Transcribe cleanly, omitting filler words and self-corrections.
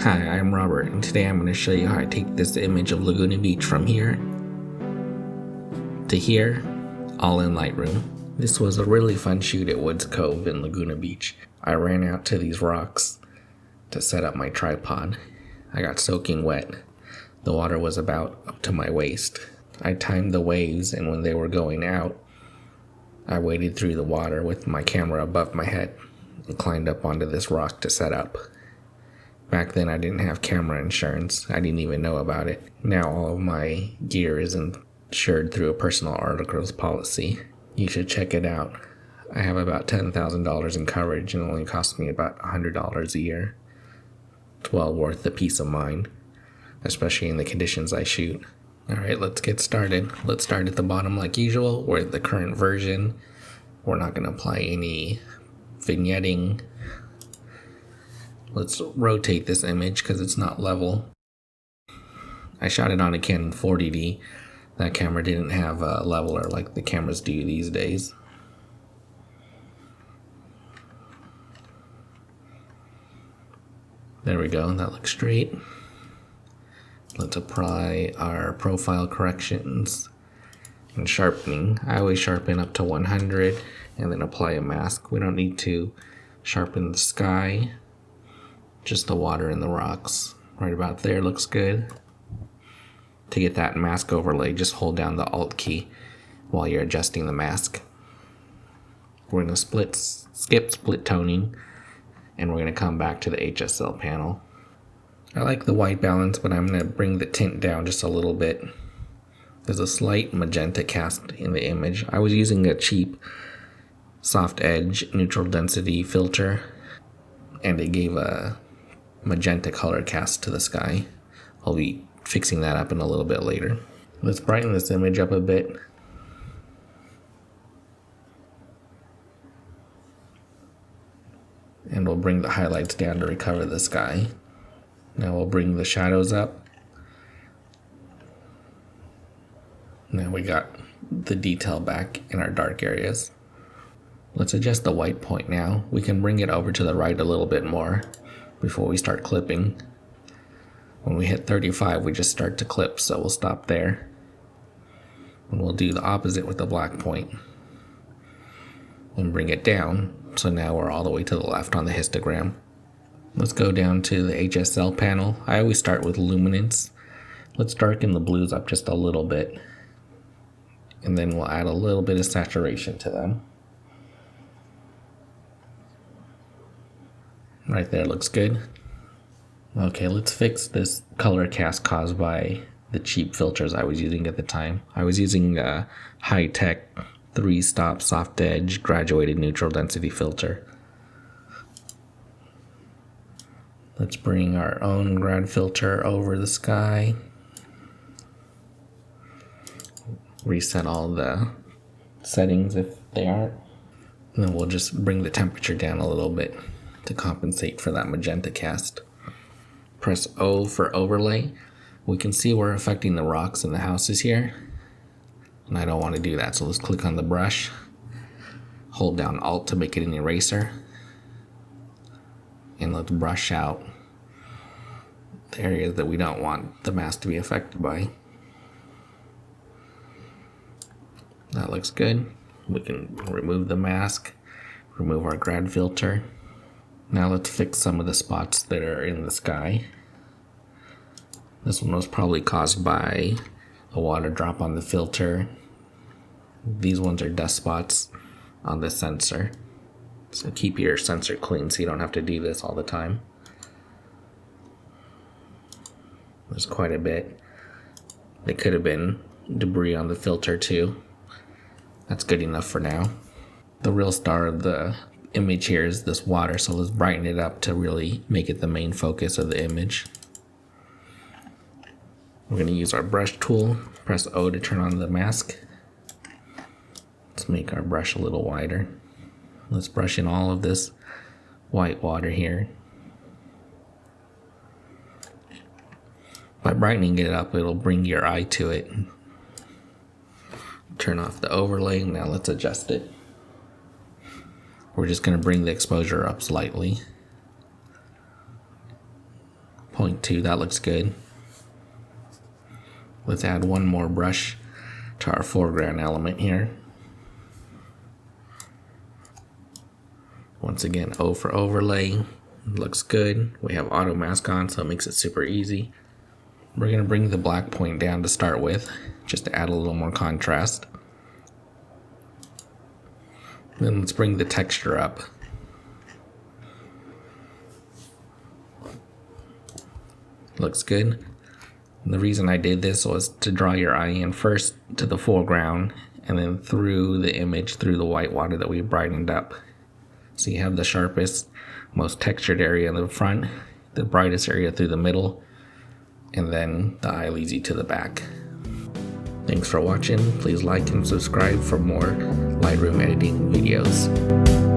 Hi, I'm Robert, and today I'm going to show you how I take this image of Laguna Beach from here to here, all in Lightroom. This was a really fun shoot at Woods Cove in Laguna Beach. I ran out to these rocks to set up my tripod. I got soaking wet. The water was about up to my waist. I timed the waves, and when they were going out, I waded through the water with my camera above my head and climbed up onto this rock to set up. Back then I didn't have camera insurance. I didn't even know about it. Now all of my gear is insured through a personal articles policy. You should check it out. I have about $10,000 in coverage and it only costs me about $100 a year. It's well worth the peace of mind, especially in the conditions I shoot. Alright, let's get started. Let's start at the bottom like usual. We're at the current version. We're not going to apply any vignetting. Let's rotate this image because it's not level. I shot it on a Canon 40D. That camera didn't have a leveler like the cameras do these days. There we go, that looks straight. Let's apply our profile corrections and sharpening. I always sharpen up to 100 and then apply a mask. We don't need to sharpen the sky. Just the water and the rocks. Right about there looks good. To get that mask overlay, just hold down the Alt key while you're adjusting the mask. We're going to skip split toning, and we're going to come back to the HSL panel. I like the white balance, but I'm going to bring the tint down just a little bit. There's a slight magenta cast in the image. I was using a cheap soft edge neutral density filter, and it gave a magenta color cast to the sky. I'll be fixing that up in a little bit later. Let's brighten this image up a bit. And we'll bring the highlights down to recover the sky. Now we'll bring the shadows up. Now we got the detail back in our dark areas. Let's adjust the white point now. We can bring it over to the right a little bit more before we start clipping. When we hit 35, we just start to clip, so we'll stop there. And we'll do the opposite with the black point. And bring it down, so now we're all the way to the left on the histogram. Let's go down to the HSL panel. I always start with luminance. Let's darken the blues up just a little bit. And then we'll add a little bit of saturation to them. Right there looks good. Okay, let's fix this color cast caused by the cheap filters I was using at the time. I was using a high-tech 3-stop soft edge graduated neutral density filter. Let's bring our own grad filter over the sky. Reset all the settings if they aren't. And then we'll just bring the temperature down a little bit to compensate for that magenta cast. Press O for overlay. We can see we're affecting the rocks and the houses here, and I don't want to do that, so let's click on the brush, hold down Alt to make it an eraser, and let's brush out the areas that we don't want the mask to be affected by. That looks good. We can remove the mask, remove our grad filter. Now let's fix some of the spots that are in the sky. This one was probably caused by a water drop on the filter. These ones are dust spots on the sensor. So keep your sensor clean so you don't have to do this all the time. There's quite a bit. There could have been debris on the filter too. That's good enough for now. The real star of the image here is this water, so let's brighten it up to really make it the main focus of the image. We're going to use our brush tool, press O to turn on the mask. Let's make our brush a little wider. Let's brush in all of this white water here. By brightening it up, it'll bring your eye to it. Turn off the overlay. Now let's adjust it. We're just going to bring the exposure up slightly. 0.2, that looks good. Let's add one more brush to our foreground element here. Once again, O for overlay. Looks good. We have auto mask on, so it makes it super easy. We're going to bring the black point down to start with, just to add a little more contrast. Then let's bring the texture up. Looks good. And the reason I did this was to draw your eye in first to the foreground and then through the image, through the white water that we brightened up. So you have the sharpest, most textured area in the front, the brightest area through the middle, and then the eye lazy to the back. Thanks for watching. Please like and subscribe for more Lightroom editing videos.